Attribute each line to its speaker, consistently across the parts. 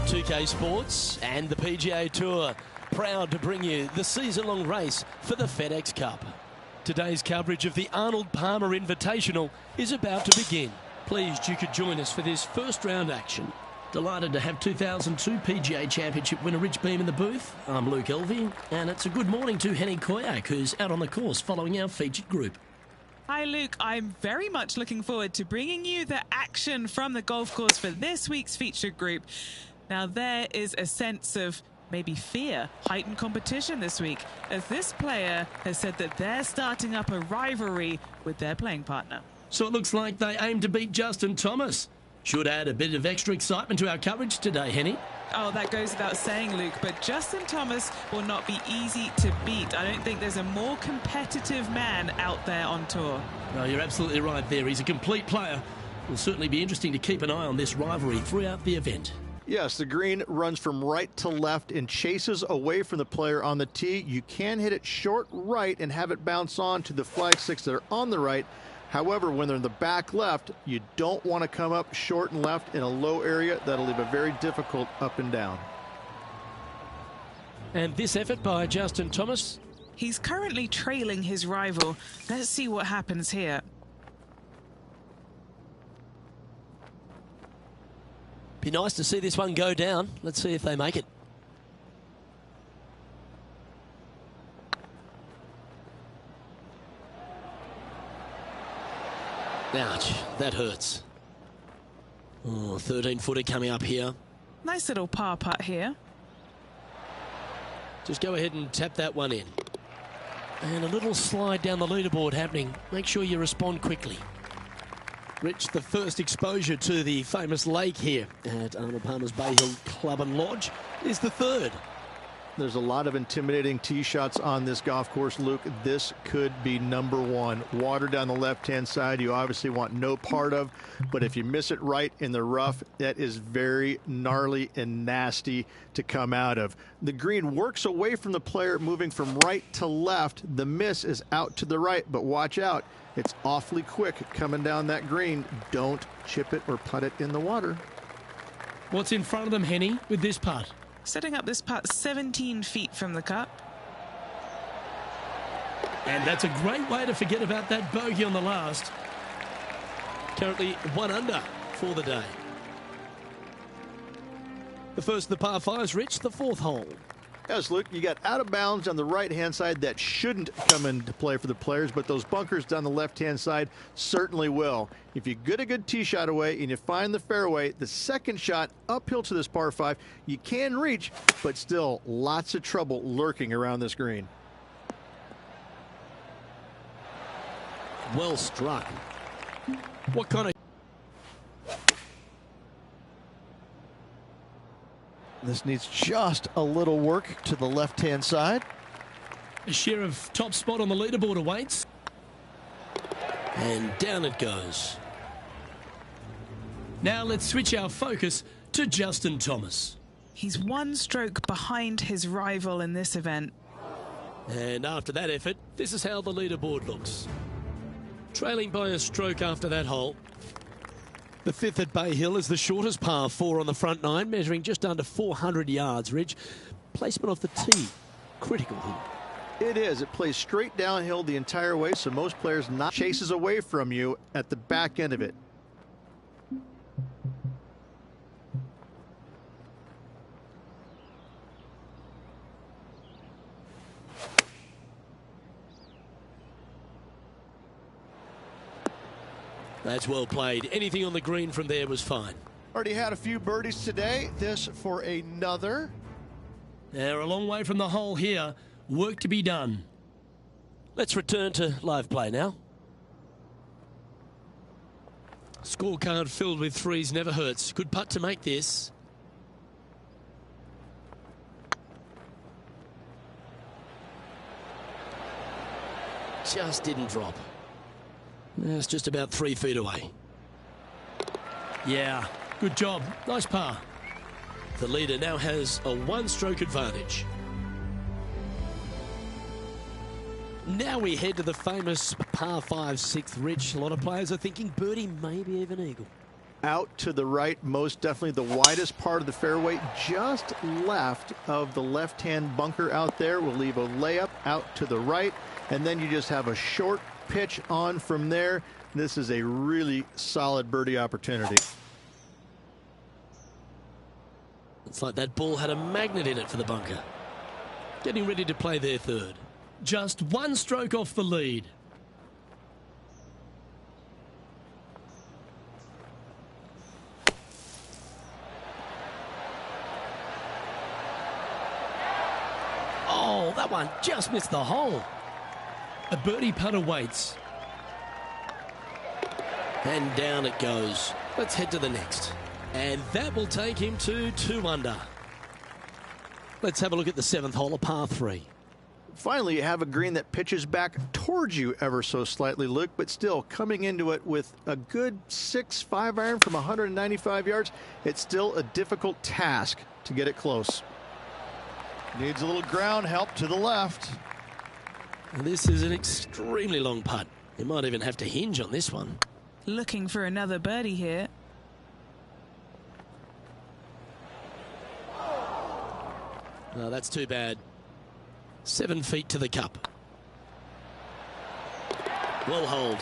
Speaker 1: 2K Sports and the PGA Tour, proud to bring you the season-long race for the FedEx Cup. Today's coverage of the Arnold Palmar Invitational is about to begin. Pleased you could join us for this first round action. Delighted to have 2002 PGA Championship winner Rich Beem in the booth. I'm Luke Elvey, and it's a good morning to Henny Koyak, who's out on the course following our featured group.
Speaker 2: Hi Luke, I'm very much looking forward to bringing you the action from the golf course for this week's featured group. Now there is a sense of maybe fear, heightened competition this week, as this player has said that they're starting up a rivalry with their playing partner.
Speaker 1: So it looks like they aim to beat Justin Thomas. Should add a bit of extra excitement to our coverage today, Henny.
Speaker 2: Oh, that goes without saying, Luke, but Justin Thomas will not be easy to beat. I don't think there's a more competitive man out there on tour.
Speaker 1: No, you're absolutely right there. He's a complete player. It will certainly be interesting to keep an eye on this rivalry throughout the event.
Speaker 3: Yes, the green runs from right to left and chases away from the player on the tee. You can hit it short right and have it bounce on to the flag sticks that are on the right. However, when they're in the back left, you don't want to come up short and left in a low area. That'll leave it very difficult up and down.
Speaker 1: And this effort by Justin Thomas.
Speaker 2: He's currently trailing his rival. Let's see what happens here.
Speaker 1: Be nice to see this one go down. Let's see if they make it. Ouch, that hurts. Oh, 13-footer coming up here.
Speaker 2: Nice little par putt here.
Speaker 1: Just go ahead and tap that one in. And a little slide down the leaderboard happening. Make sure you respond quickly. Rich, the first exposure to the famous lake here at Arnold Palmer's Bay Hill Club and Lodge is the third.
Speaker 3: There's a lot of intimidating tee shots on this golf course, Luke. This could be number one. Water down the left-hand side, you obviously want no part of, but if you miss it right in the rough, that is very gnarly and nasty to come out of. The green works away from the player, moving from right to left. The miss is out to the right, but watch out. It's awfully quick coming down that green. Don't chip it or putt it in the water.
Speaker 1: What's in front of them, Henny, with this putt?
Speaker 2: Setting up this putt 17 feet from the cup.
Speaker 1: And that's a great way to forget about that bogey on the last. Currently 1 under for the day. The first of the par fives, Rich, the fourth hole.
Speaker 3: Yes, Luke, you got out of bounds on the right-hand side. That shouldn't come into play for the players, but those bunkers down the left-hand side certainly will. If you get a good tee shot away and you find the fairway, the second shot uphill to this par 5, you can reach, but still lots of trouble lurking around this green.
Speaker 1: Well struck. What kind of...
Speaker 3: This needs just a little work to the left-hand side.
Speaker 1: A share of top spot on the leaderboard awaits. And down it goes. Now let's switch our focus to Justin Thomas.
Speaker 2: He's 1 stroke behind his rival in this event.
Speaker 1: And after that effort, this is how the leaderboard looks. Trailing by a stroke after that hole. The fifth at Bay Hill is the shortest par 4 on the front 9, measuring just under 400 yards, Ridge. Placement off the tee, critical here.
Speaker 3: It is. It plays straight downhill the entire way, so most players not chases away from you at the back end of it.
Speaker 1: That's well played. Anything on the green from there was fine.
Speaker 3: Already had a few birdies today. This for another.
Speaker 1: They're a long way from the hole here. Work to be done. Let's return to live play now. Scorecard filled with threes never hurts. Good putt to make this. Just didn't drop. It's just about 3 feet away. Yeah, good job. Nice par. The leader now has a 1-stroke advantage. Now we head to the famous par 5 6th, Rich. A lot of players are thinking birdie, maybe even eagle.
Speaker 3: out to the right, most definitely the widest part of the fairway, just left of the left-hand bunker out there. We'll leave a layup out to the right, and then you just have a short pitch on from there. This is a really solid birdie opportunity.
Speaker 1: It's like that ball had a magnet in it for the bunker. Getting ready to play their third. Just one stroke off the lead. Oh, that one just missed the hole. A birdie putt awaits. And down it goes. Let's head to the next. And that will take him to 2 under. Let's have a look at the 7th hole, a par 3.
Speaker 3: Finally, you have a green that pitches back towards you ever so slightly, Luke, but still coming into it with a good 6-5 iron from 195 yards. It's still a difficult task to get it close. Needs a little ground help to the left.
Speaker 1: And this is an extremely long putt. You might even have to hinge on this one.
Speaker 2: Looking for another birdie here.
Speaker 1: No, that's too bad. 7 feet to the cup. Well hold.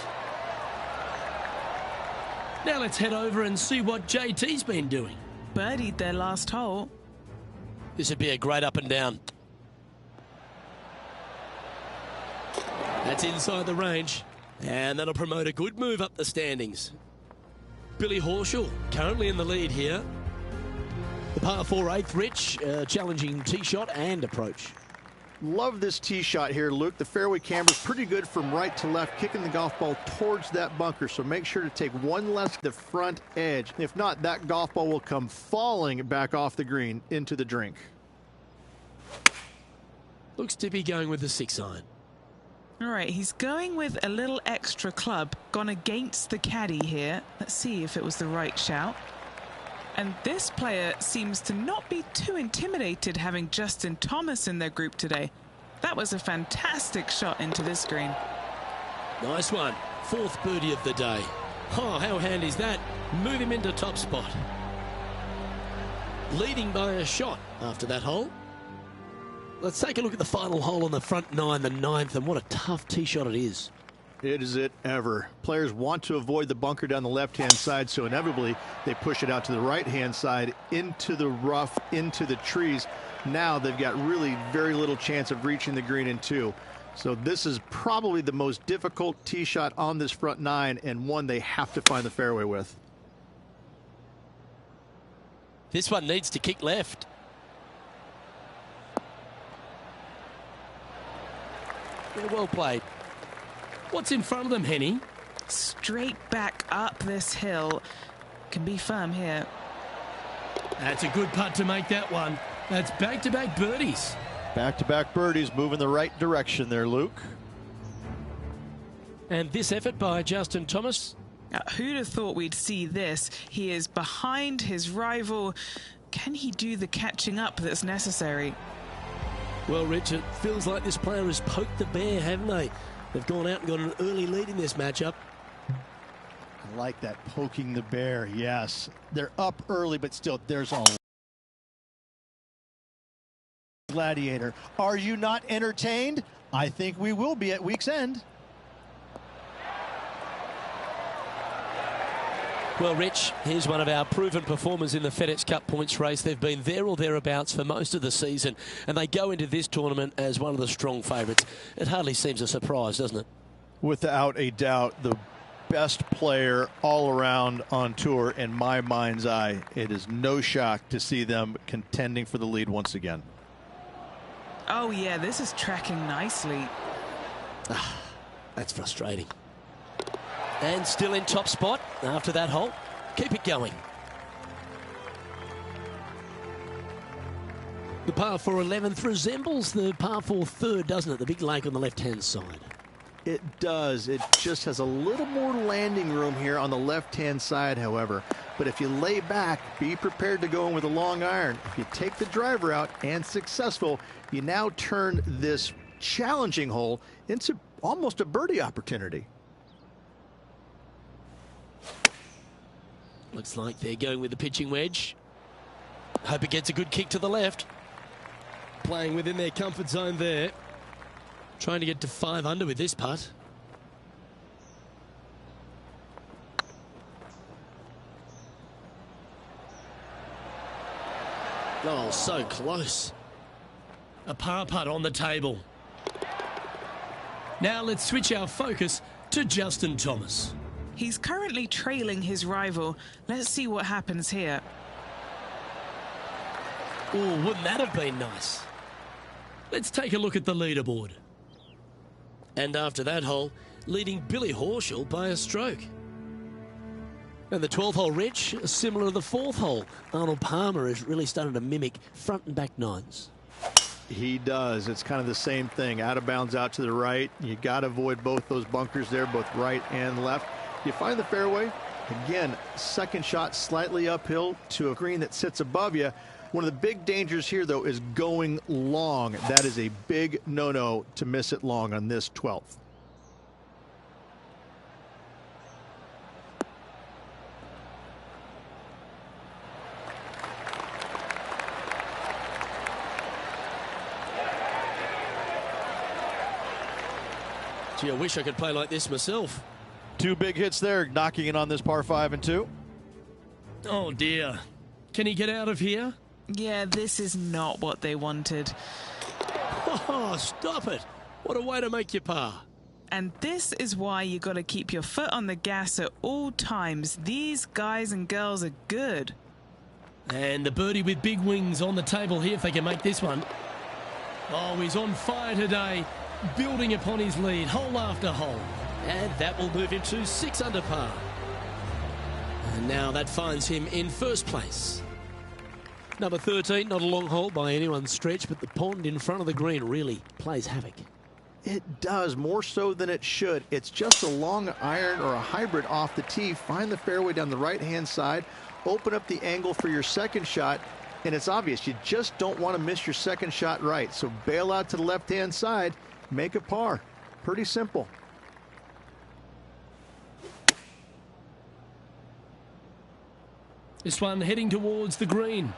Speaker 1: Now let's head over and see what JT's been doing.
Speaker 2: Birdied their last hole.
Speaker 1: This would be a great up and down. That's inside the range. And that'll promote a good move up the standings. Billy Horschel currently in the lead here. The par 4 8th, Rich, challenging tee shot and approach.
Speaker 3: Love this tee shot here, Luke. The fairway camber's pretty good from right to left, kicking the golf ball towards that bunker. So make sure to take one less the front edge. If not, that golf ball will come falling back off the green into the drink.
Speaker 1: Looks to be going with the 6 iron.
Speaker 2: All right, he's going with a little extra club. Gone against the caddy here. Let's see if it was the right shout. And this player seems to not be too intimidated having Justin Thomas in their group today. That was a fantastic shot into this green.
Speaker 1: Nice one. 4th birdie of the day. Oh, how handy is that? Move him into top spot. Leading by a shot after that hole. Let's take a look at the final hole on the front 9, the 9th, and what a tough tee shot it is.
Speaker 3: Is it ever. Players want to avoid the bunker down the left-hand side, so inevitably they push it out to the right-hand side, into the rough, into the trees. Now they've got really very little chance of reaching the green in 2. So this is probably the most difficult tee shot on this front 9, and one they have to find the fairway with.
Speaker 1: This one needs to kick left. Well played. What's in front of them, Henny?
Speaker 2: Straight back up this hill. Can be firm here.
Speaker 1: That's a good putt to make that one. That's back-to-back birdies.
Speaker 3: Back-to-back birdies, moving the right direction there, Luke.
Speaker 1: And this effort by Justin Thomas.
Speaker 2: Who'd have thought we'd see this? He is behind his rival. Can he do the catching up that's necessary?
Speaker 1: Well, Rich, it feels like this player has poked the bear, haven't they? They've gone out and got an early lead in this matchup.
Speaker 3: I like that, poking the bear, yes. They're up early, but still, there's a gladiator. Are you not entertained? I think we will be at week's end.
Speaker 1: Well, Rich, here's one of our proven performers in the FedEx Cup points race. They've been there or thereabouts for most of the season, and they go into this tournament as one of the strong favourites. It hardly seems a surprise, doesn't it?
Speaker 3: Without a doubt, the best player all around on tour in my mind's eye. It is no shock to see them contending for the lead once again.
Speaker 2: Oh, yeah, this is tracking nicely.
Speaker 1: That's frustrating. And still in top spot after that hole. Keep it going. The par 4 11th resembles the par 4 3rd, doesn't it? The big lake on the left-hand side.
Speaker 3: It does. It just has a little more landing room here on the left-hand side, however. But if you lay back, be prepared to go in with a long iron. If you take the driver out and successful, you now turn this challenging hole into almost a birdie opportunity.
Speaker 1: Looks like they're going with the pitching wedge. Hope it gets a good kick to the left. Playing within their comfort zone there. Trying to get to 5 under with this putt. Oh, so close. A par putt on the table. Now let's switch our focus to Justin Thomas.
Speaker 2: He's currently trailing his rival. Let's see what happens here.
Speaker 1: Oh, wouldn't that have been nice? Let's take a look at the leaderboard. And after that hole, leading Billy Horschel by a stroke. And the 12th hole, Rich, similar to the 4th hole. Arnold Palmer has really started to mimic front and back nines.
Speaker 3: He does. It's kind of the same thing. Out of bounds out to the right. You got to avoid both those bunkers there, both right and left. You find the fairway. Again, second shot slightly uphill to a green that sits above you. One of the big dangers here, though, is going long. That is a big no-no to miss it long on this 12th.
Speaker 1: Gee, I wish I could play like this myself.
Speaker 3: 2 big hits there, knocking it on this par 5 and 2.
Speaker 1: Oh, dear. Can he get out of here?
Speaker 2: Yeah, this is not what they wanted.
Speaker 1: Oh, stop it. What a way to make your par.
Speaker 2: And this is why you got to keep your foot on the gas at all times. These guys and girls are good.
Speaker 1: And the birdie with big wings on the table here if they can make this one. Oh, he's on fire today, building upon his lead, hole after hole. And that will move him to 6 under par. And now that finds him in first place. Number 13, not a long hole by anyone's stretch, but the pond in front of the green really plays havoc.
Speaker 3: It does, more so than it should. It's just a long iron or a hybrid off the tee. Find the fairway down the right-hand side, open up the angle for your second shot, and it's obvious you just don't want to miss your second shot right. So bail out to the left-hand side, make a par. Pretty simple.
Speaker 1: This one heading towards the green.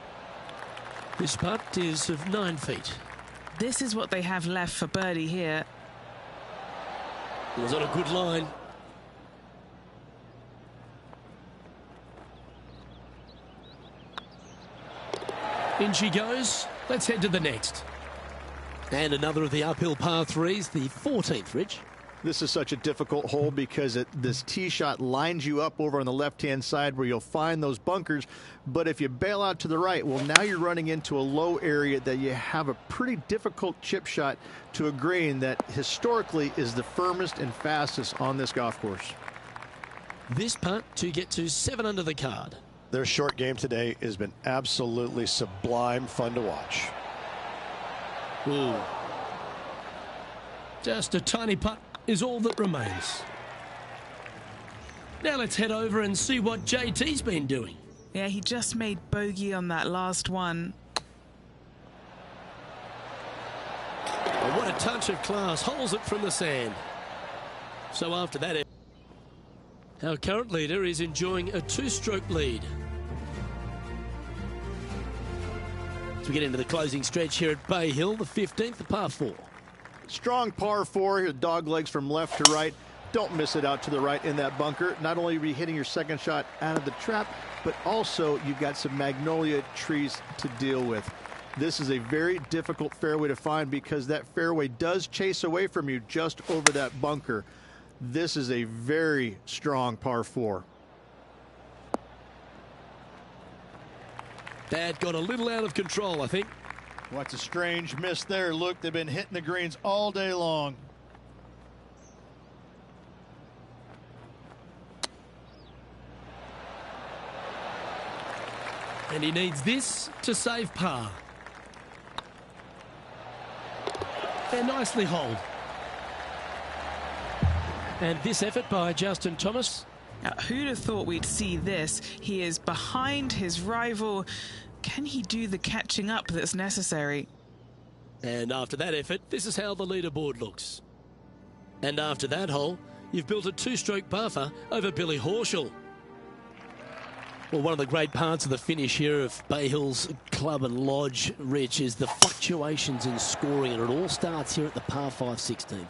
Speaker 1: This putt is of 9 feet.
Speaker 2: This is what they have left for birdie here.
Speaker 1: It was on a good line. In she goes. Let's head to the next. And another of the uphill par 3s, the 14th, Rich.
Speaker 3: This is such a difficult hole because this tee shot lines you up over on the left-hand side where you'll find those bunkers. But if you bail out to the right, well, now you're running into a low area that you have a pretty difficult chip shot to a green that historically is the firmest and fastest on this golf course.
Speaker 1: This putt to get to 7 under the card.
Speaker 4: Their short game today has been absolutely sublime fun to watch.
Speaker 1: Ooh. Just a tiny putt is all that remains. Now let's head over and see what JT's been doing.
Speaker 2: Yeah, he just made bogey on that last one.
Speaker 1: Oh, what a touch of class. Holds it from the sand. So after that, our current leader is enjoying a 2-stroke lead. As we get into the closing stretch here at Bay Hill, the 15th, the par 4.
Speaker 3: Strong par 4 here, dog legs from left to right. Don't miss it out to the right in that bunker. Not only are you hitting your second shot out of the trap, but also you've got some magnolia trees to deal with. This is a very difficult fairway to find because that fairway does chase away from you just over that bunker. This is a very strong par 4.
Speaker 1: That got a little out of control, I think.
Speaker 3: What's a strange miss there, Luke? They've been hitting the greens all day long.
Speaker 1: And he needs this to save par. They're nicely holed. And this effort by Justin Thomas.
Speaker 2: Now, who'd have thought we'd see this? He is behind his rival. Can he do the catching up that's necessary?
Speaker 1: And after that effort, this is how the leaderboard looks. And after that hole, you've built a 2-stroke buffer over Billy Horschel. Well, one of the great parts of the finish here of Bay Hill's Club and Lodge, Rich, is the fluctuations in scoring, and it all starts here at the par 5 16th.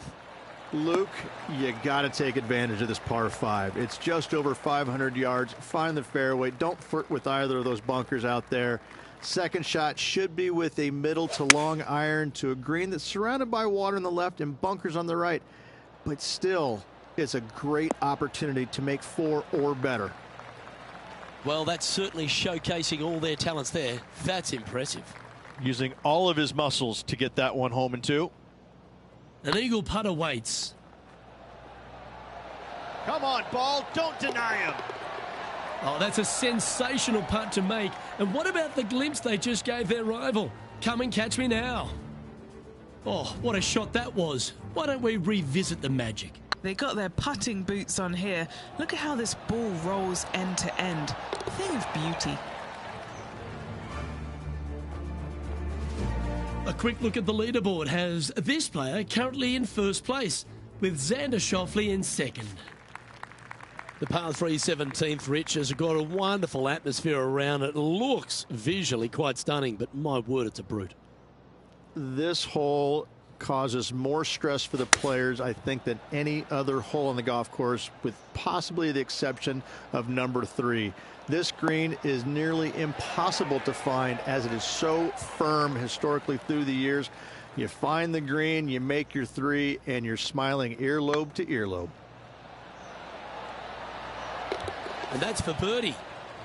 Speaker 3: Luke, you got to take advantage of this par 5. It's just over 500 yards. Find the fairway. Don't flirt with either of those bunkers out there. Second shot should be with a middle to long iron to a green that's surrounded by water on the left and bunkers on the right. But still, it's a great opportunity to make 4 or better.
Speaker 1: Well, that's certainly showcasing all their talents there. That's impressive.
Speaker 3: Using all of his muscles to get that one home in 2.
Speaker 1: An eagle putt awaits.
Speaker 3: Come on, ball. Don't deny him.
Speaker 1: Oh, that's a sensational putt to make. And what about the glimpse they just gave their rival? Come and catch me now. Oh, what a shot that was. Why don't we revisit the magic?
Speaker 2: They got their putting boots on here. Look at how this ball rolls end to end. A thing of beauty.
Speaker 1: A quick look at the leaderboard has this player currently in first place, with Xander Schauffele in second. The par 3 17th, Rich, has got a wonderful atmosphere around it. Looks visually quite stunning, but my word, it's a brute.
Speaker 3: This hole causes more stress for the players, I think, than any other hole on the golf course, with possibly the exception of number 3. This green is nearly impossible to find, as it is so firm historically through the years. You find the green, you make your 3, and you're smiling earlobe to earlobe.
Speaker 1: And that's for birdie.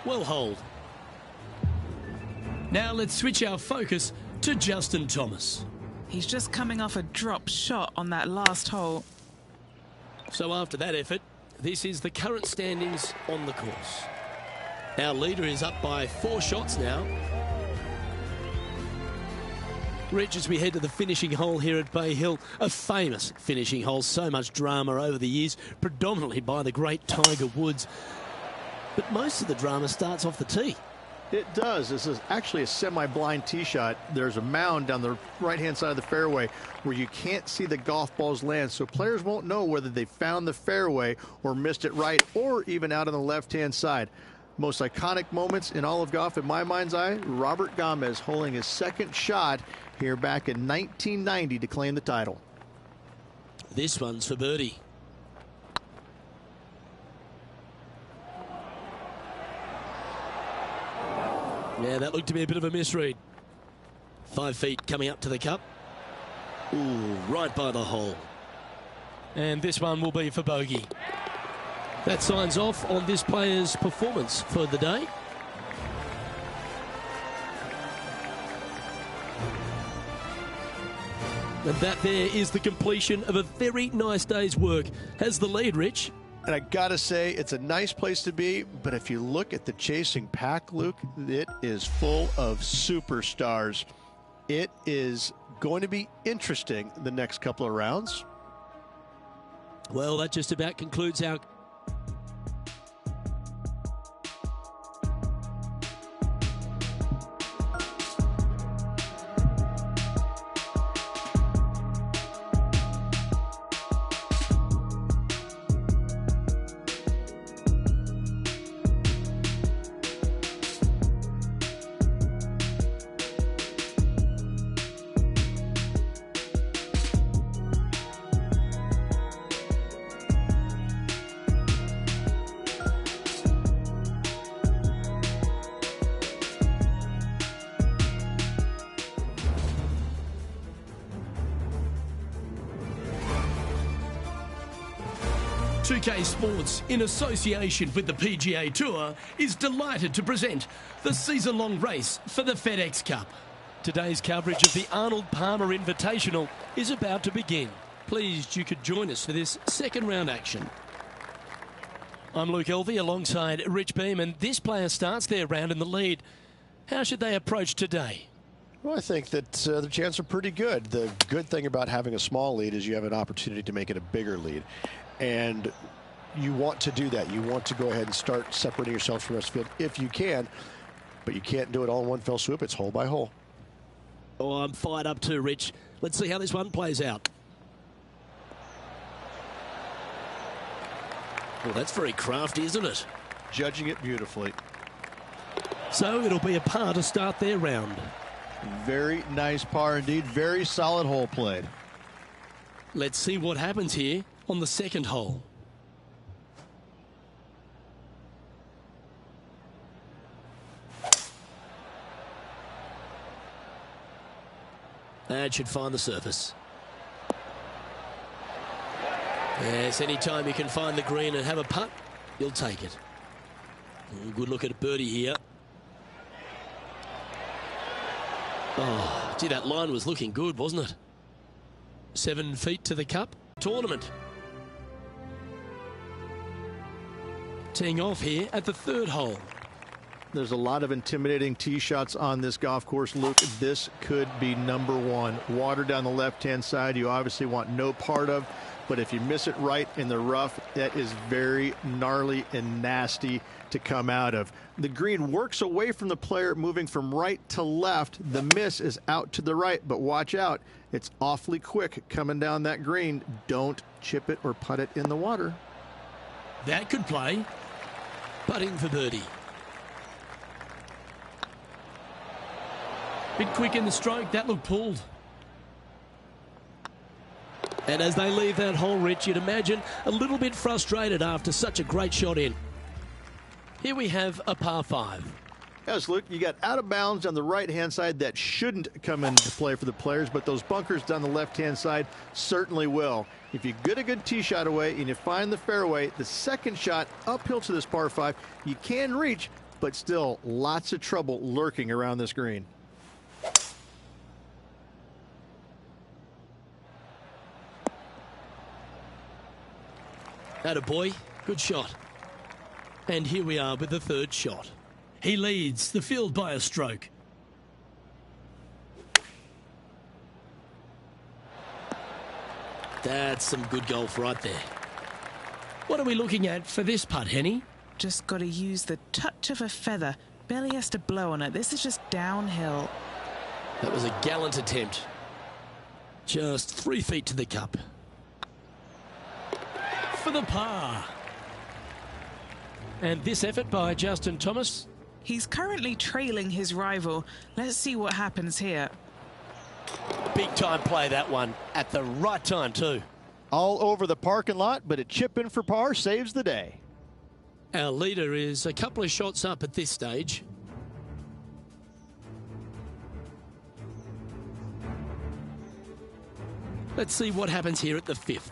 Speaker 1: Well holed. Now let's switch our focus to Justin Thomas.
Speaker 2: He's just coming off a drop shot on that last hole.
Speaker 1: So after that effort, this is the current standings on the course. Our leader is up by 4 shots now. Rich, as we head to the finishing hole here at Bay Hill, a famous finishing hole, so much drama over the years, predominantly by the great Tiger Woods. But most of the drama starts off the tee.
Speaker 3: It does. This is actually a semi-blind tee shot. There's a mound down the right-hand side of the fairway where you can't see the golf balls land, so players won't know whether they found the fairway or missed it right, or even out on the left-hand side. Most iconic moments in all of golf, in my mind's eye, Robert Gomez holding his second shot here back in 1990 to claim the title.
Speaker 1: This one's for birdie. Yeah, that looked to be a bit of a misread. 5 feet coming up to the cup. Ooh, right by the hole. And this one will be for bogey. That signs off on this player's performance for the day. And that there is the completion of a very nice day's work. Has the lead, Rich.
Speaker 4: And I gotta say, it's a nice place to be, but if you look at the chasing pack, Luke, it is full of superstars. It is going to be interesting the next couple of rounds.
Speaker 1: Well, that just about concludes our UK Sports, in association with the PGA Tour, is delighted to present the season-long race for the FedEx Cup. Today's coverage of the Arnold Palmar Invitational is about to begin. Pleased you could join us for this second round action. I'm Luke Elvey alongside Rich Beam, and this player starts their round in the lead. How should they approach today?
Speaker 4: Well, I think that the chances are pretty good. The good thing about having a small lead is you have an opportunity to make it a bigger lead. And you want to do that. You want to go ahead and start separating yourself from the rest of the field if you can. But you can't do it all in one fell swoop. It's hole by hole.
Speaker 1: Oh, I'm fired up too, Rich. Let's see how this one plays out. Well, that's very crafty, isn't it?
Speaker 3: Judging it beautifully.
Speaker 1: So it'll be a par to start their round.
Speaker 3: Very nice par indeed. Very solid hole played.
Speaker 1: Let's see what happens here on the second hole. That should find the surface. Yes, anytime you can find the green and have a putt, you'll take it. Good look at a birdie here. Oh, gee, that line was looking good, wasn't it? 7 feet to the cup. Tournament. Teeing off here at the third hole.
Speaker 3: There's a lot of intimidating tee shots on this golf course, Luke. This could be number one. Water down the left-hand side you obviously want no part of, but if you miss it right in the rough, that is very gnarly and nasty to come out of. The green works away from the player, moving from right to left. The miss is out to the right, but watch out. It's awfully quick coming down that green. Don't chip it or putt it in the water.
Speaker 1: That could play. Putting for birdie. Bit quick in the stroke, that looked pulled. And as they leave that hole, Rich, you'd imagine a little bit frustrated after such a great shot in. Here we have a par 5.
Speaker 3: Yes, Luke, you got out of bounds on the right-hand side that shouldn't come into play for the players, but those bunkers down the left-hand side certainly will. If you get a good tee shot away and you find the fairway, the second shot uphill to this par 5, you can reach, but still lots of trouble lurking around this green.
Speaker 1: Attaboy, good shot. And here we are with the third shot. He leads the field by a stroke. That's some good golf right there. What are we looking at for this putt, Henny?
Speaker 2: Just got to use the touch of a feather. Barely has to blow on it. This is just downhill.
Speaker 1: That was a gallant attempt. Just 3 feet to the cup. For the par. And this effort by Justin Thomas.
Speaker 2: He's currently trailing his rival. Let's see what happens here.
Speaker 1: Big time play, that one. At the right time, too.
Speaker 3: All over the parking lot, but a chip in for par saves the day.
Speaker 1: Our leader is a couple of shots up at this stage. Let's see what happens here at the 5th.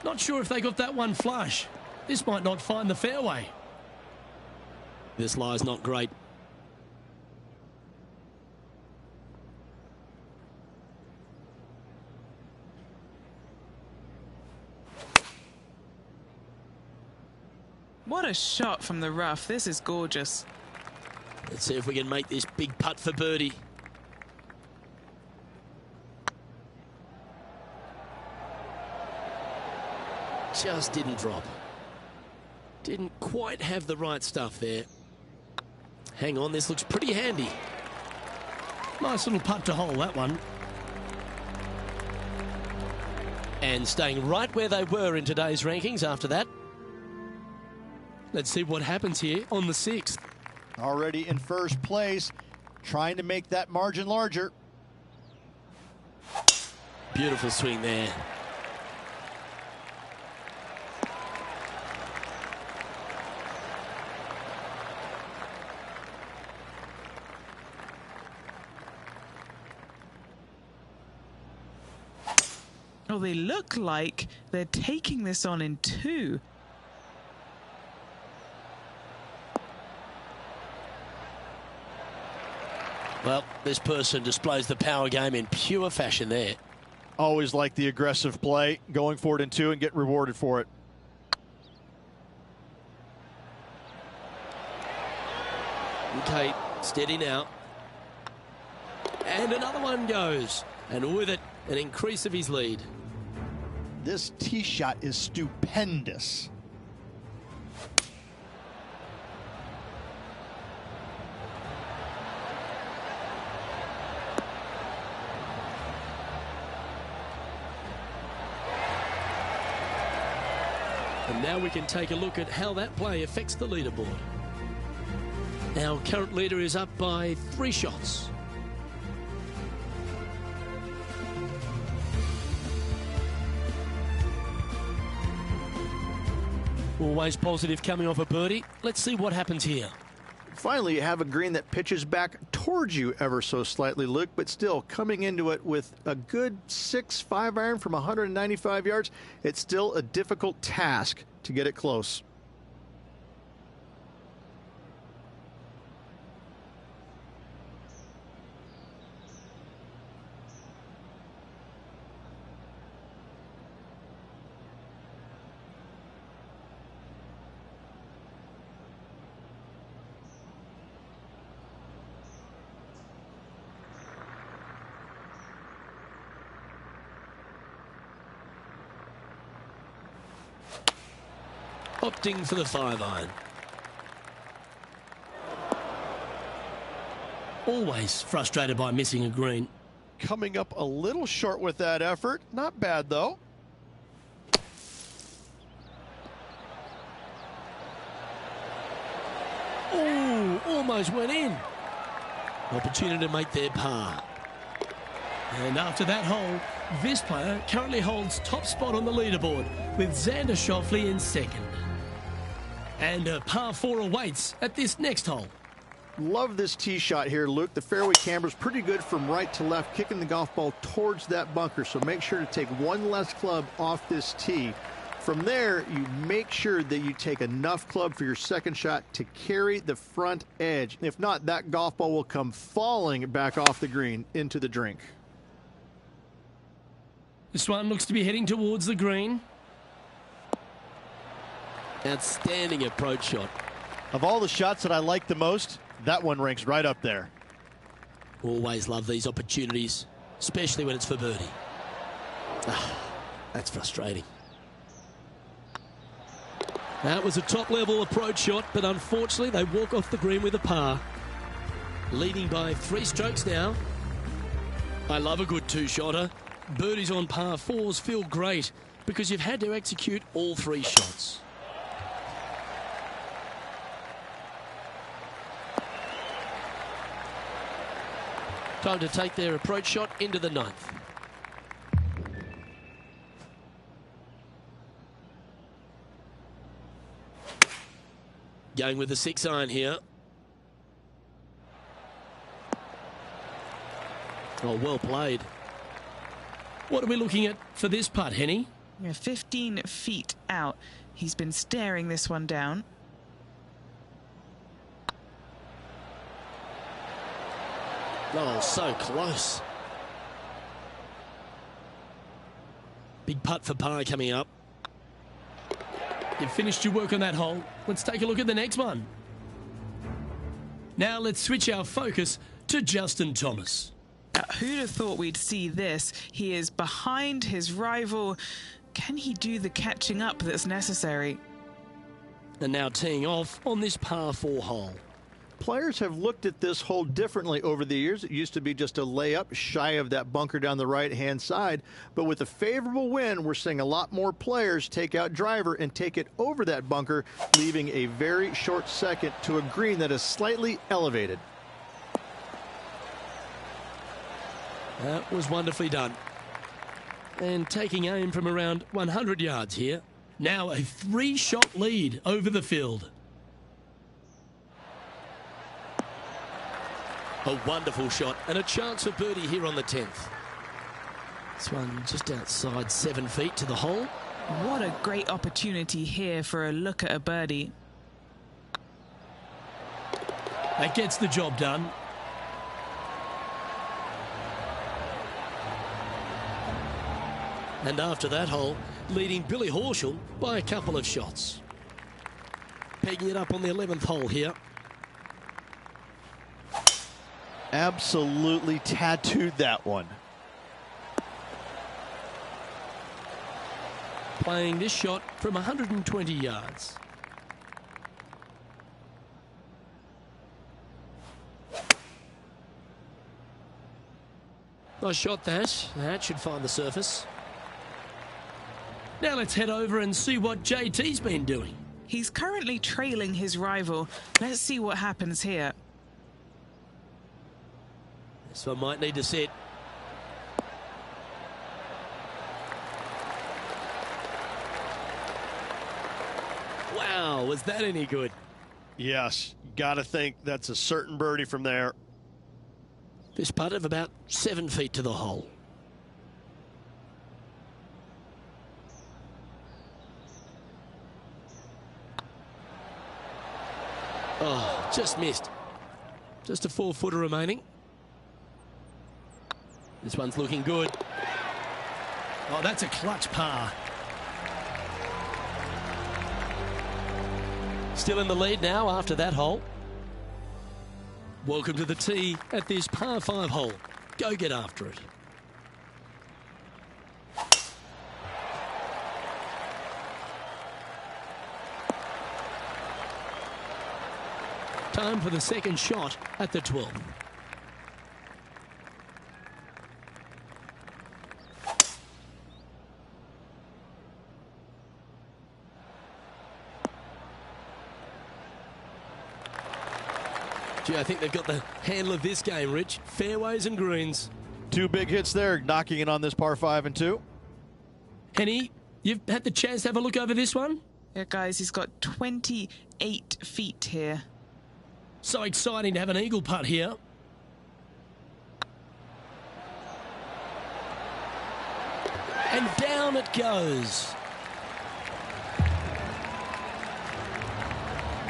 Speaker 1: Not sure if they got that one flush. This might not find the fairway. This lie's not great.
Speaker 2: What a shot from the rough. This is gorgeous.
Speaker 1: Let's see if we can make this big putt for birdie. Just didn't drop. Didn't quite have the right stuff there. Hang on, this looks pretty handy. Nice little putt to hole, that one. And staying right where they were in today's rankings after that. Let's see what happens here on the 6th.
Speaker 3: Already in first place, trying to make that margin larger.
Speaker 1: Beautiful swing there.
Speaker 2: Oh, they look like they're taking this on in 2.
Speaker 1: Well, this person displays the power game in pure fashion there.
Speaker 3: Always like the aggressive play, going for it in 2 and get rewarded for it.
Speaker 1: Okay, steady now. And another one goes. And with it, an increase of his lead.
Speaker 3: This tee shot is stupendous.
Speaker 1: And now we can take a look at how that play affects the leaderboard. Our current leader is up by 3 shots. Always positive coming off a birdie. Let's see what happens here.
Speaker 3: Finally, you have a green that pitches back towards you ever so slightly, Luke, but still coming into it with a good 6-5 iron from 195 yards. It's still a difficult task to get it close.
Speaker 1: Opting for the 5-iron. Always frustrated by missing a green.
Speaker 4: Coming up a little short with that effort. Not bad, though.
Speaker 1: Oh, almost went in. Opportunity to make their par. And after that hole, this player currently holds top spot on the leaderboard with Xander Schauffele in second. And a par 4 awaits at this next hole.
Speaker 3: Love this tee shot here, Luke. The fairway camber's pretty good from right to left, kicking the golf ball towards that bunker. So make sure to take one less club off this tee. From there, you make sure that you take enough club for your second shot to carry the front edge. If not, that golf ball will come falling back off the green into the drink.
Speaker 1: This one looks to be heading towards the green. Outstanding approach shot.
Speaker 5: Of all the shots that I like the most, that one ranks right up there.
Speaker 1: Always love these opportunities, especially when it's for birdie. That's frustrating. That was a top-level approach shot, but unfortunately they walk off the green with a par. Leading by 3 strokes now. I love a good 2-shotter. Birdies on par 4s feel great because you've had to execute all 3 shots. Time to take their approach shot into the 9th. Going with the 6-iron here. Oh, well played. What are we looking at for this putt, Henny?
Speaker 2: Yeah, 15 feet out. He's been staring this one down.
Speaker 1: Oh, so close. Big putt for par coming up. You've finished your work on that hole. Let's take a look at the next one. Now let's switch our focus to Justin Thomas.
Speaker 2: Who'd have thought we'd see this? He is behind his rival. Can he do the catching up that's necessary?
Speaker 1: And now teeing off on this par 4 hole.
Speaker 3: Players have looked at this hole differently over the years. It used to be just a layup shy of that bunker down the right-hand side. But with a favorable wind, we're seeing a lot more players take out driver and take it over that bunker, leaving a very short second to a green that is slightly elevated.
Speaker 1: That was wonderfully done. And taking aim from around 100 yards here. Now a 3-shot lead over the field. A wonderful shot and a chance for birdie here on the 10th. This one just outside 7 feet to the hole.
Speaker 2: What a great opportunity here for a look at a birdie.
Speaker 1: That gets the job done. And after that hole, leading Billy Horschel by a couple of shots. Pegging it up on the 11th hole here.
Speaker 5: Absolutely tattooed that one.
Speaker 1: Playing this shot from 120 yards. Nice shot that. That should find the surface. Now let's head over and see what JT's been doing.
Speaker 2: He's currently trailing his rival. Let's see what happens here.
Speaker 1: This one might need to set. Wow, was that any good?
Speaker 5: Yes, got to think that's a certain birdie from there.
Speaker 1: This putt of about 7 feet to the hole. Oh, just missed. Just a 4-footer remaining. This one's looking good. Oh, that's a clutch par. Still in the lead now after that hole. Welcome to the tee at this par 5 hole. Go get after it. Time for the second shot at the 12th. Gee, I think they've got the handle of this game, Rich. Fairways and greens.
Speaker 5: 2 big hits there, knocking it on this par 5 and 2.
Speaker 1: Henny, you've had the chance to have a look over this one?
Speaker 2: Yeah, guys, he's got 28 feet here.
Speaker 1: So exciting to have an eagle putt here. And down it goes.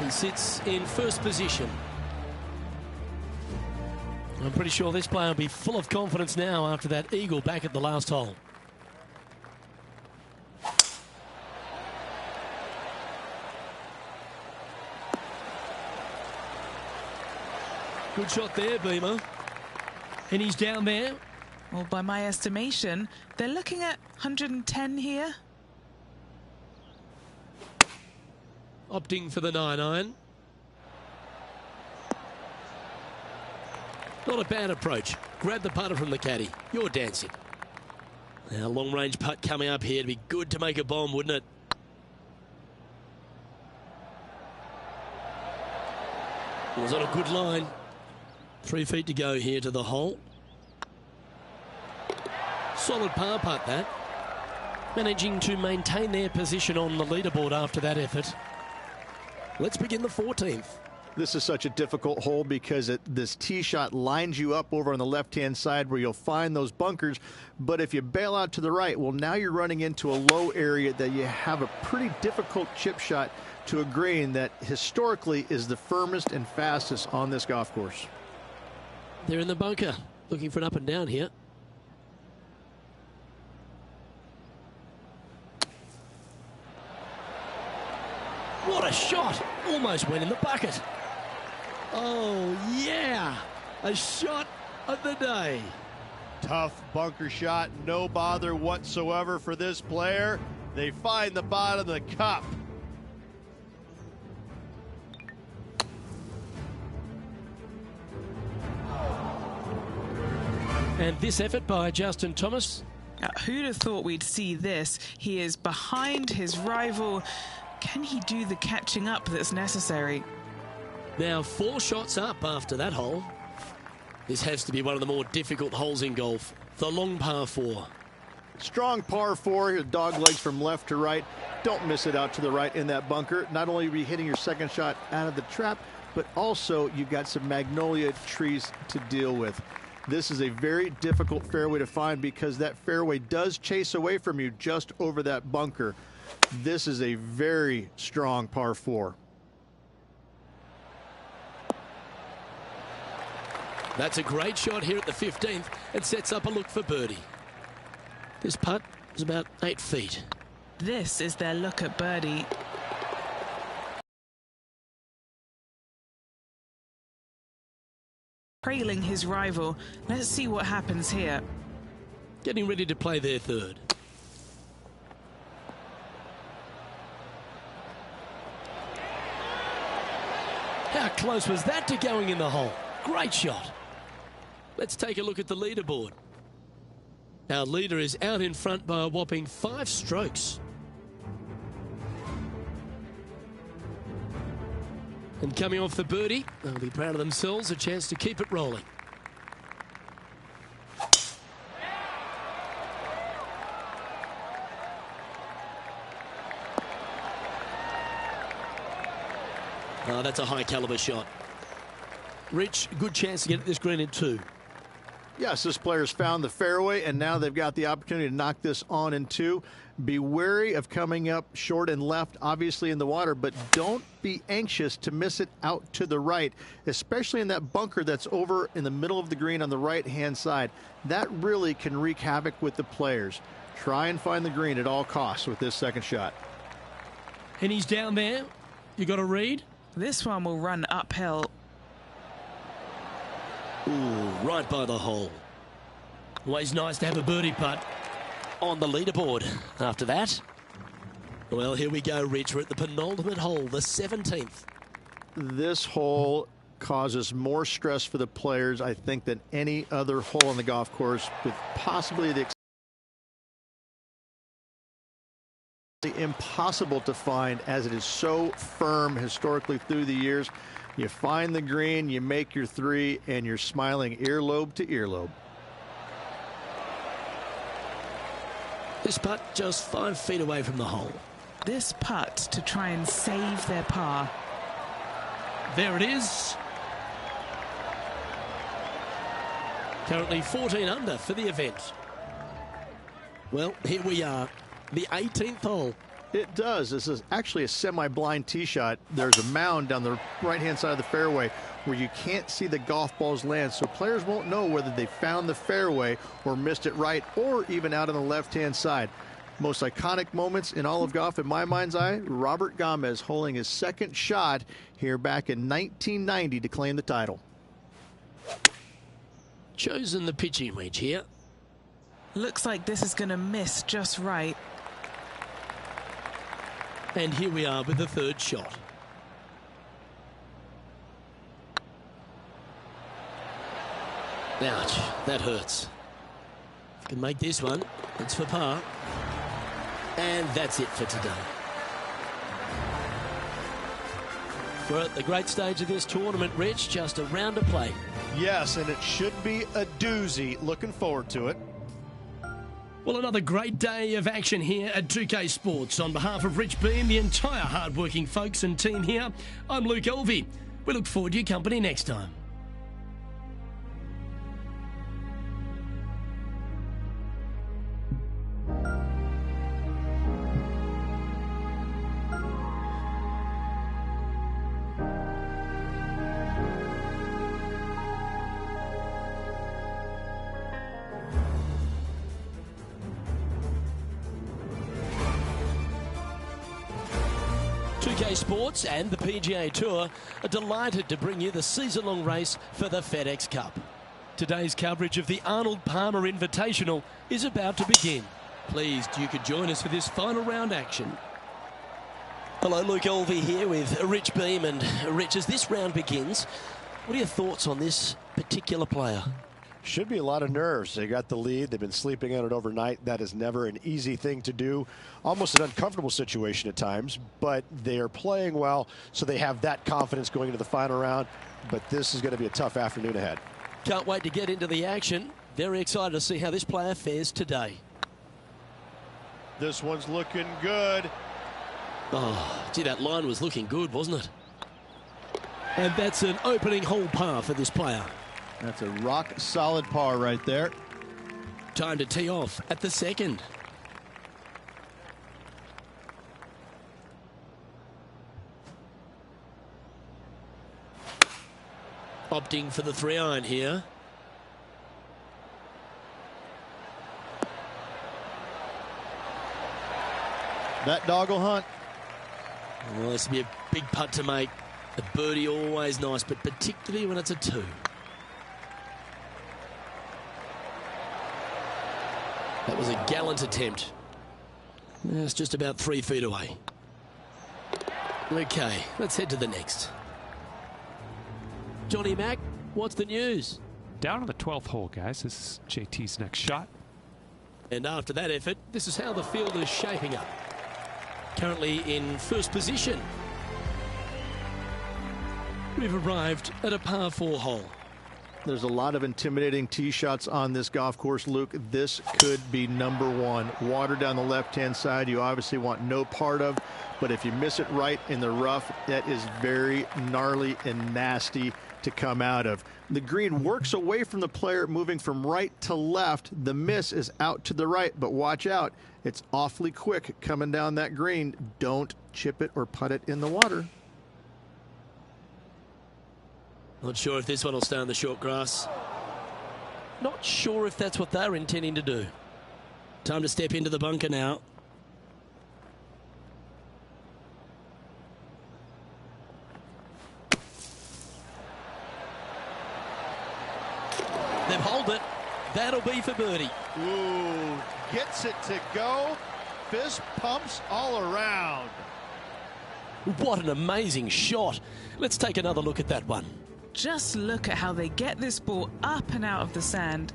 Speaker 1: He sits in first position. I'm pretty sure this player will be full of confidence now after that eagle back at the last hole. Good shot there, Beamer. And he's down there.
Speaker 2: Well, by my estimation, they're looking at 110 here.
Speaker 1: Opting for the 9-iron. Not a bad approach. Grab the putter from the caddy. You're dancing. Now, long-range putt coming up here. It'd be good to make a bomb, wouldn't it? It was on a good line. 3 feet to go here to the hole. Solid par putt, that. Managing to maintain their position on the leaderboard after that effort. Let's begin the 14th.
Speaker 3: This is such a difficult hole because this tee shot lines you up over on the left-hand side where you'll find those bunkers. But if you bail out to the right, well, now you're running into a low area that you have a pretty difficult chip shot to a green that historically is the firmest and fastest on this golf course.
Speaker 1: They're in the bunker, looking for an up and down here. What a shot! Almost went in the bucket. Oh, yeah! A shot of the day.
Speaker 5: Tough bunker shot, no bother whatsoever for this player. They find the bottom of the cup.
Speaker 1: And this effort by Justin Thomas.
Speaker 2: Who'd have thought we'd see this? He is behind his rival. Can he do the catching up that's necessary?
Speaker 1: Now 4 shots up after that hole. This has to be one of the more difficult holes in golf. The long par 4.
Speaker 3: Strong par 4, dog legs from left to right. Don't miss it out to the right in that bunker. Not only will you be hitting your second shot out of the trap, but also you've got some magnolia trees to deal with. This is a very difficult fairway to find because that fairway does chase away from you just over that bunker. This is a very strong par 4.
Speaker 1: That's a great shot here at the 15th and sets up a look for birdie. This putt is about 8 feet.
Speaker 2: This is their look at birdie. Trailing his rival. Let's see what happens here.
Speaker 1: Getting ready to play their third. How close was that to going in the hole? Great shot. Let's take a look at the leaderboard. Our leader is out in front by a whopping 5 strokes. And coming off the birdie, they'll be proud of themselves, a chance to keep it rolling. Oh, that's a high caliber shot. Rich, good chance to get this green in two.
Speaker 3: Yes, this player's found the fairway, and now they've got the opportunity to knock this on in two. Be wary of coming up short and left, obviously in the water, but don't be anxious to miss it out to the right, especially in that bunker that's over in the middle of the green on the right-hand side. That really can wreak havoc with the players. Try and find the green at all costs with this second shot.
Speaker 1: And he's down there. You got a read?
Speaker 2: This one will run uphill.
Speaker 1: Ooh, right by the hole. Always nice to have a birdie putt on the leaderboard after that. Well, here we go, Rich. We're at the penultimate hole, the 17th.
Speaker 3: This hole causes more stress for the players, I think, than any other hole on the golf course, with possibly the impossible to find, as it is so firm historically through the years. You find the green, you make your three, and you're smiling earlobe to earlobe.
Speaker 1: This putt just 5 feet away from the hole.
Speaker 2: This putt to try and save their par.
Speaker 1: There it is. Currently 14 under for the event. Well, here we are, the 18th hole.
Speaker 3: It does. This is actually a semi-blind tee shot. There's a mound down the right-hand side of the fairway where you can't see the golf balls land, so players won't know whether they found the fairway or missed it right, or even out on the left-hand side. Most iconic moments in all of golf, in my mind's eye, Robert Gomez holding his second shot here back in 1990 to claim the title.
Speaker 1: Chosen the pitching wedge here.
Speaker 2: Looks like this is going to miss just right.
Speaker 1: And here we are with the third shot. Ouch, that hurts. If you can make this one, it's for par. And that's it for today. We're at the great stage of this tournament, Rich, just a round to play.
Speaker 5: Yes, and it should be a doozy. Looking forward to it.
Speaker 1: Well, another great day of action here at 2K Sports. On behalf of Rich Beam, the entire hard-working folks and team here, I'm Luke Elvey. We look forward to your company next time. Sports and the PGA Tour are delighted to bring you the season-long race for the FedEx Cup. Today's coverage of the Arnold Palmar Invitational is about to begin. Pleased you could join us for this final round action. Hello, Luke Elvey here with Rich Beam. And Rich, as this round begins, what are your thoughts on this particular player?
Speaker 4: Should be a lot of nerves. They got the lead. They've been sleeping on it overnight. That is never an easy thing to do. Almost an uncomfortable situation at times, but they are playing well, so they have that confidence going into the final round. But this is going to be a tough afternoon ahead.
Speaker 1: Can't wait to get into the action. Very excited to see how this player fares today.
Speaker 5: This one's looking good.
Speaker 1: Oh, gee, that line was looking good, wasn't it? And that's an opening hole par for this player.
Speaker 3: That's a rock-solid par right there.
Speaker 1: Time to tee off at the second. Opting for the 3-iron here.
Speaker 3: That dog will hunt.
Speaker 1: Well, this will be a big putt to make. A birdie always nice, but particularly when it's a 2. That was a gallant attempt. It's just about 3 feet away. Okay, let's head to the next. Johnny Mack, what's the news?
Speaker 6: Down on the 12th hole, guys. This is JT's next shot.
Speaker 1: And after that effort, this is how the field is shaping up. Currently in first position. We've arrived at a par 4 hole.
Speaker 3: There's a lot of intimidating tee shots on this golf course, Luke. This could be number one. Water down the left-hand side you obviously want no part of, but if you miss it right in the rough, that is very gnarly and nasty to come out of. The green works away from the player, moving from right to left. The miss is out to the right, but watch out. It's awfully quick coming down that green. Don't chip it or putt it in the water.
Speaker 1: Not sure if this one will stay on the short grass. Not sure if that's what they're intending to do. Time to step into the bunker now. They've holed it. That'll be for birdie.
Speaker 5: Ooh, gets it to go. Fist pumps all around.
Speaker 1: What an amazing shot. Let's take another look at that one.
Speaker 2: Just look at how they get this ball up and out of the sand.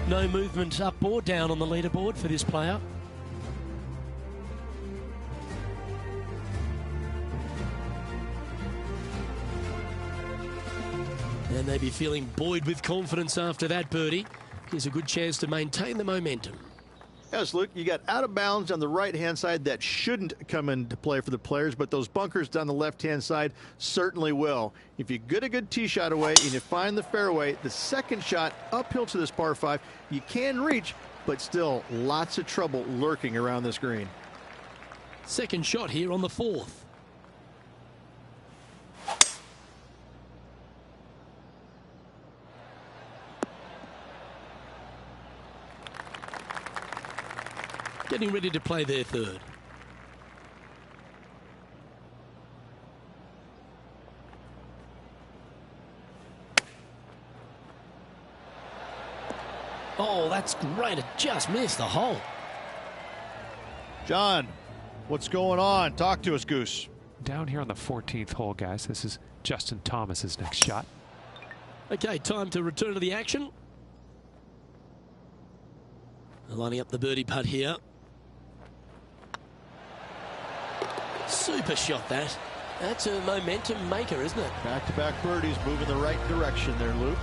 Speaker 1: No movement up or down on the leaderboard for this player. And they'd be feeling buoyed with confidence after that birdie. Here's a good chance to maintain the momentum.
Speaker 3: Yes, Luke, you got out of bounds on the right-hand side that shouldn't come into play for the players, but those bunkers down the left-hand side certainly will. If you get a good tee shot away and you find the fairway, the second shot uphill to this par 5, you can reach, but still lots of trouble lurking around this green.
Speaker 1: Second shot here on the 4th. Getting ready to play their third. Oh, that's great. It just missed the hole.
Speaker 5: John, what's going on? Talk to us, Goose.
Speaker 6: Down here on the 14th hole, guys. This is Justin Thomas's next shot.
Speaker 1: Okay, time to return to the action. Lining up the birdie putt here. Super shot that. That's a momentum maker, isn't it?
Speaker 5: Back-to-back birdies moving the right direction there, Luke.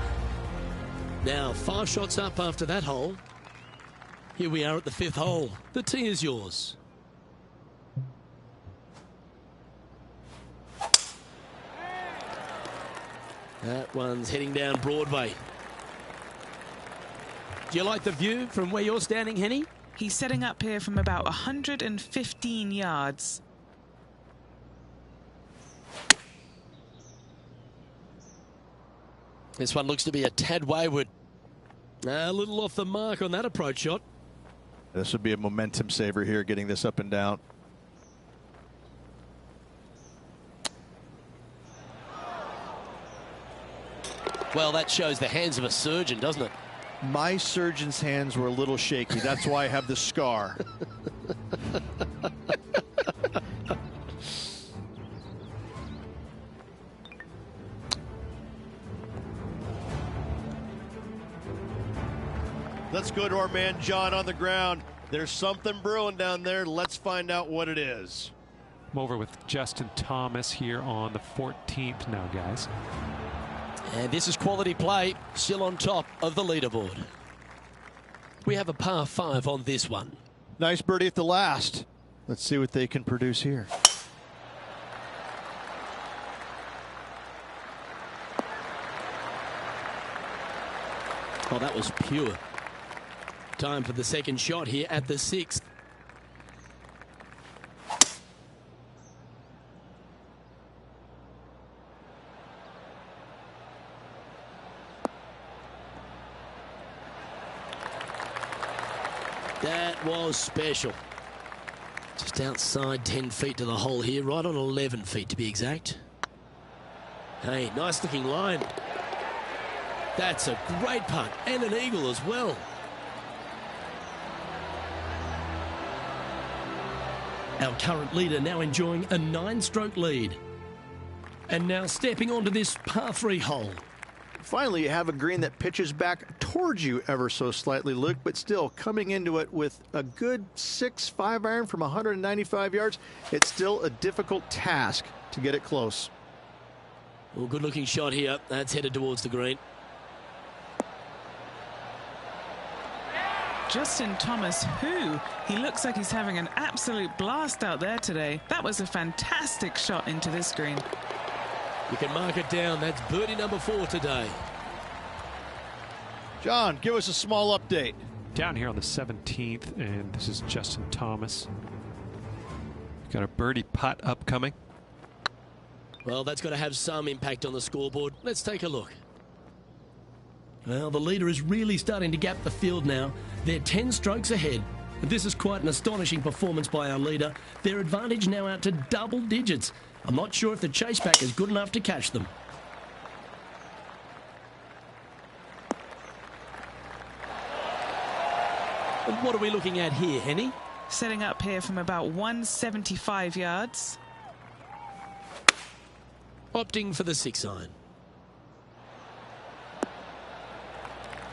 Speaker 1: Now 5 shots up after that hole. Here we are at the 5th hole. The tee is yours. That one's heading down Broadway. Do you like the view from where you're standing, Henny?
Speaker 2: He's setting up here from about 115 yards.
Speaker 1: This one looks to be a tad wayward. A little off the mark on that approach shot.
Speaker 3: This would be a momentum saver here, getting this up and down.
Speaker 1: Well, that shows the hands of a surgeon, doesn't it?
Speaker 5: My surgeon's hands were a little shaky. That's why I have the scar. Let's go to our man John on the ground. There's something brewing down there. Let's find out what it is.
Speaker 6: I'm over with Justin Thomas here on the 14th now, guys.
Speaker 1: And this is quality play, still on top of the leaderboard. We have a par 5 on this one.
Speaker 5: Nice birdie at the last. Let's see what they can produce here.
Speaker 1: Oh, that was pure. Time for the second shot here at the 6th. That was special. Just outside 10 feet to the hole here, right on 11 feet to be exact. Hey, nice looking line. That's a great putt and an eagle as well. Our current leader now enjoying a 9-stroke lead. And now stepping onto this par 3 hole.
Speaker 3: Finally, you have a green that pitches back towards you ever so slightly, Luke, but still coming into it with a good 6-5 iron from 195 yards. It's still a difficult task to get it close.
Speaker 1: Well, good looking shot here. That's headed towards the green.
Speaker 2: Justin Thomas, he looks like he's having an absolute blast out there today. That was a fantastic shot into this green.
Speaker 1: You can mark it down. That's birdie number 4 today.
Speaker 5: John, give us a small update.
Speaker 6: Down here on the 17th, and this is Justin Thomas. Got a birdie putt upcoming.
Speaker 1: Well, that's got to have some impact on the scoreboard. Let's take a look. Well, the leader is really starting to gap the field now. They're 10 strokes ahead. And this is quite an astonishing performance by our leader. Their advantage now out to double digits. I'm not sure if the chase back is good enough to catch them. And what are we looking at here, Henny?
Speaker 2: Setting up here from about 175 yards.
Speaker 1: Opting for the 6 iron.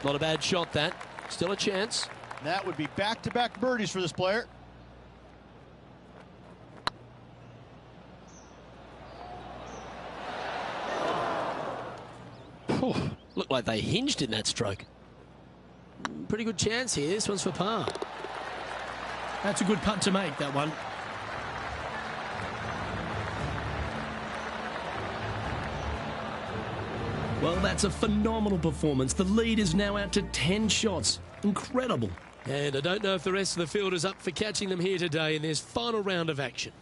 Speaker 1: Not a bad shot, that. Still a chance.
Speaker 5: That would be back-to-back birdies for this player.
Speaker 1: Looked like they hinged in that stroke. Pretty good chance here. This one's for par. That's a good putt to make, that one. Well, that's a phenomenal performance. The lead is now out to 10 shots. Incredible. And I don't know if the rest of the field is up for catching them here today in this final round of action.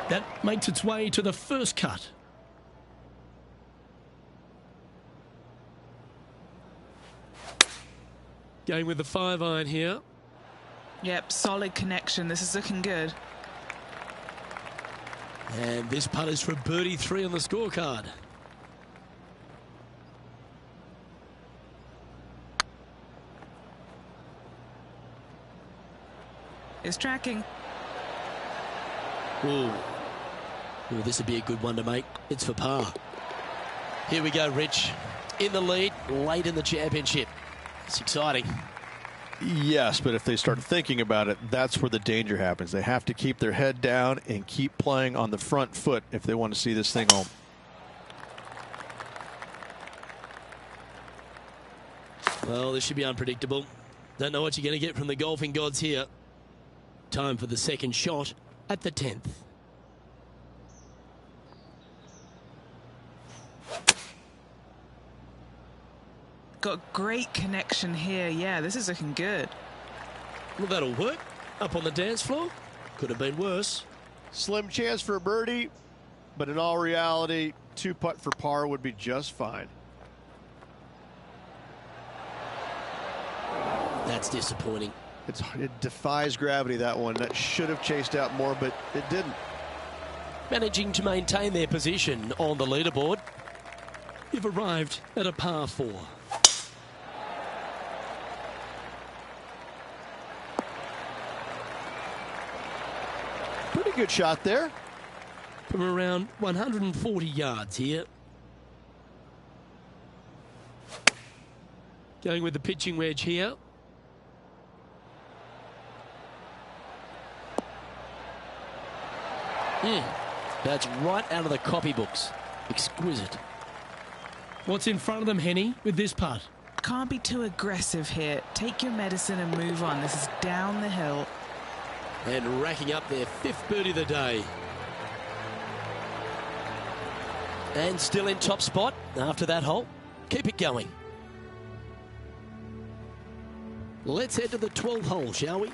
Speaker 1: That makes its way to the first cut. Going with the 5 iron here.
Speaker 2: Yep, solid connection. This is looking good.
Speaker 1: And this putt is for birdie 3 on the scorecard.
Speaker 2: It's tracking.
Speaker 1: Ooh. Ooh, this would be a good one to make. It's for par. Here we go, Rich. In the lead, late in the championship. It's exciting.
Speaker 3: Yes, but if they start thinking about it, that's where the danger happens. They have to keep their head down and keep playing on the front foot if they want to see this thing home.
Speaker 1: Well, this should be unpredictable. Don't know what you're going to get from the golfing gods here. Time for the second shot at the 10th.
Speaker 2: Got great connection here. Yeah, this is looking good.
Speaker 1: Well, that'll work. Up on the dance floor. Could have been worse.
Speaker 5: Slim chance for a birdie, but in all reality, 2 putt for par would be just fine.
Speaker 1: That's disappointing.
Speaker 3: It defies gravity, that one. That should have chased out more, but it didn't.
Speaker 1: Managing to maintain their position on the leaderboard. You've arrived at a par 4.
Speaker 3: Pretty good shot there.
Speaker 1: From around 140 yards here. Going with the pitching wedge here. That's right out of the copybooks. Exquisite. What's in front of them, Henny, with this putt?
Speaker 2: Can't be too aggressive here. Take your medicine and move on. This is down the hill.
Speaker 1: And racking up their 5th birdie of the day. And still in top spot after that hole. Keep it going. Let's head to the 12th hole, shall we?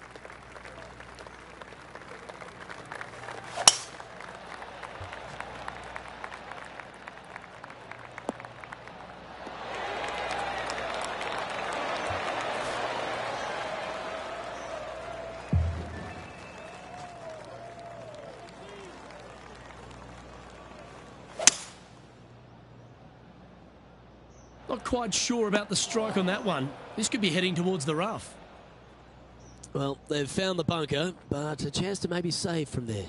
Speaker 1: Not quite sure about the strike on that one. This could be heading towards the rough. Well, they've found the bunker, but a chance to maybe save from there.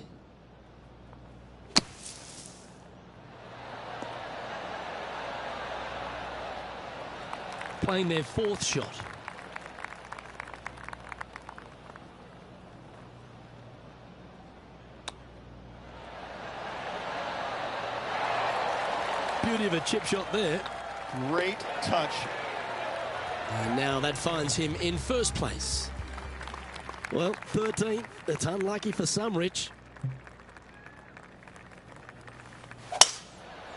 Speaker 1: Playing their fourth shot. Beauty of a chip shot there.
Speaker 3: Great touch.
Speaker 1: And now that finds him in first place. Well, 13th. It's unlucky for some, Rich.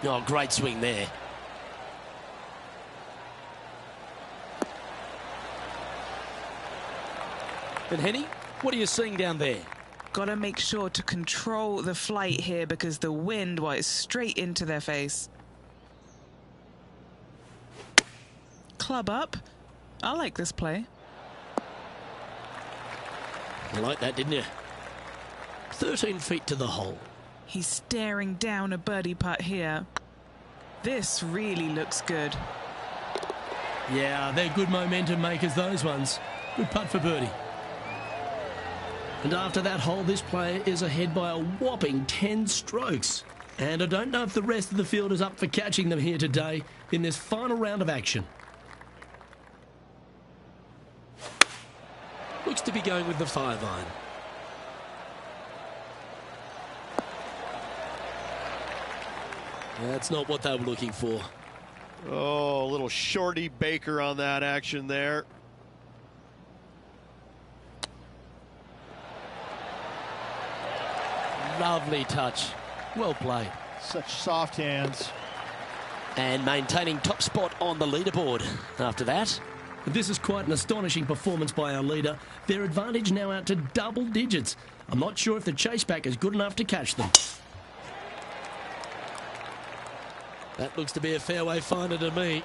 Speaker 1: Oh, great swing there. And Henny, what are you seeing down there?
Speaker 2: Got to make sure to control the flight here because the wind was straight into their face. Club up. I like this play.
Speaker 1: You like that, didn't you? 13 feet to the hole.
Speaker 2: He's staring down a birdie putt here. This really looks good.
Speaker 1: Yeah, they're good momentum makers, those ones. Good putt for birdie. And after that hole, this player is ahead by a whopping 10 strokes. And I don't know if the rest of the field is up for catching them here today in this final round of action. Looks to be going with the 5-iron. That's not what they were looking for.
Speaker 5: Oh, a little shorty Baker on that action there.
Speaker 1: Lovely touch. Well played.
Speaker 3: Such soft hands.
Speaker 1: And maintaining top spot on the leaderboard after that. This is quite an astonishing performance by our leader. Their advantage now out to double digits. I'm not sure if the chase back is good enough to catch them. That looks to be a fairway finder to me.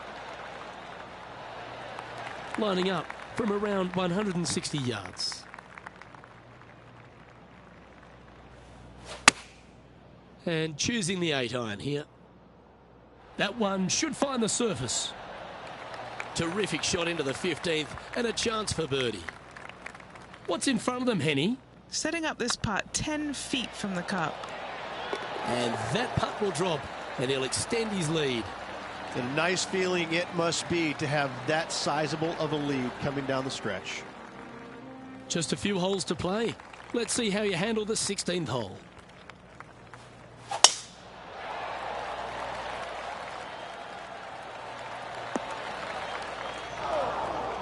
Speaker 1: Lining up from around 160 yards. And choosing the 8-iron here. That one should find the surface. Terrific shot into the 15th and a chance for birdie. What's in front of them, Henny?
Speaker 2: Setting up this putt 10 feet from the cup.
Speaker 1: And that putt will drop and he'll extend his lead.
Speaker 3: A nice feeling it must be to have that sizable of a lead coming down the stretch.
Speaker 1: Just a few holes to play. Let's see how you handle the 16th hole.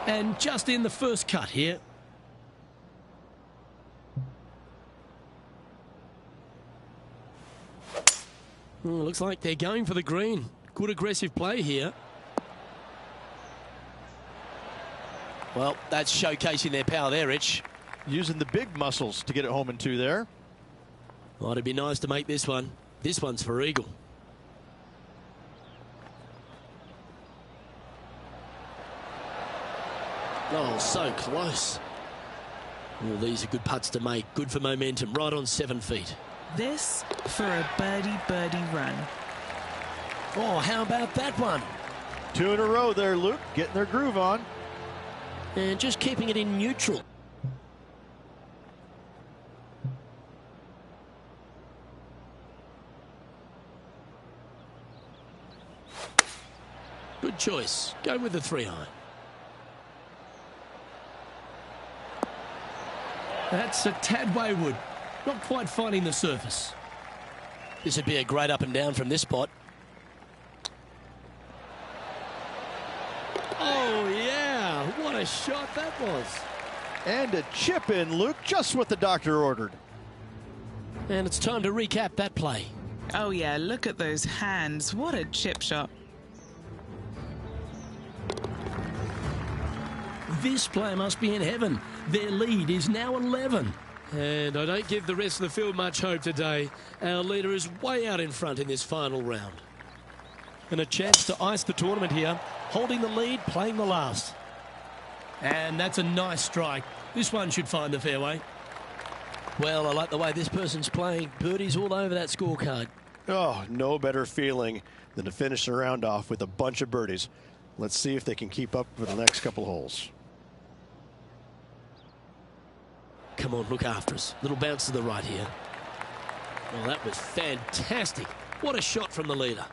Speaker 1: And just in the first cut here. Looks like they're going for the green. Good aggressive play here. Well, that's showcasing their power there, Rich.
Speaker 3: Using the big muscles to get it home in 2 there.
Speaker 1: Well, it'd be nice to make this one. This one's for eagle. Oh, so close. Well, these are good putts to make. Good for momentum. Right on 7 feet.
Speaker 2: This for a birdie run.
Speaker 1: Oh, how about that one?
Speaker 3: 2 in a row there, Luke. Getting their groove on.
Speaker 1: And just keeping it in neutral. Good choice. Go with the 3-iron. That's a tad wayward. Not quite finding the surface. This would be a great up and down from this spot. Oh, yeah. What a shot that was.
Speaker 3: And a chip in, Luke, just what the doctor ordered.
Speaker 1: And it's time to recap that play.
Speaker 2: Oh, yeah, look at those hands. What a chip shot.
Speaker 1: This player must be in heaven. Their lead is now 11. And I don't give the rest of the field much hope today. Our leader is way out in front in this final round. And a chance to ice the tournament here. Holding the lead, playing the last. And that's a nice strike. This one should find the fairway. Well, I like the way this person's playing. Birdies all over that scorecard.
Speaker 4: Oh, no better feeling than to finish the round off with a bunch of birdies. Let's see if they can keep up for the next couple holes.
Speaker 1: Come on, look after us. Little bounce to the right here. Well, that was fantastic. What a shot from the leader.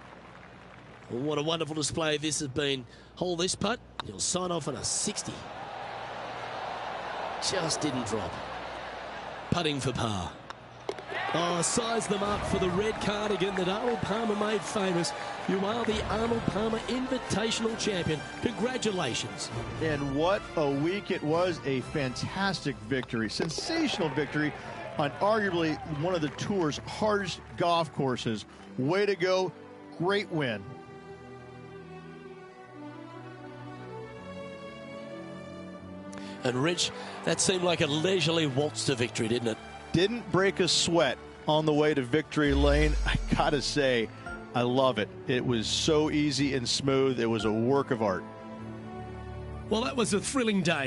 Speaker 1: Well, what a wonderful display this has been. Hole this putt, he'll sign off on a 60. Just didn't drop. Putting for par. Oh, size them up for the red cardigan that Arnold Palmer made famous. You are the Arnold Palmer Invitational Champion. Congratulations.
Speaker 3: And what a week it was. A fantastic victory. Sensational victory on arguably one of the tour's hardest golf courses. Way to go. Great win.
Speaker 1: And Rich, that seemed like a leisurely waltz to victory, didn't it?
Speaker 3: Didn't break a sweat on the way to victory lane. I gotta say, I love it. It was so easy and smooth. It was a work of art.
Speaker 1: Well, that was a thrilling day.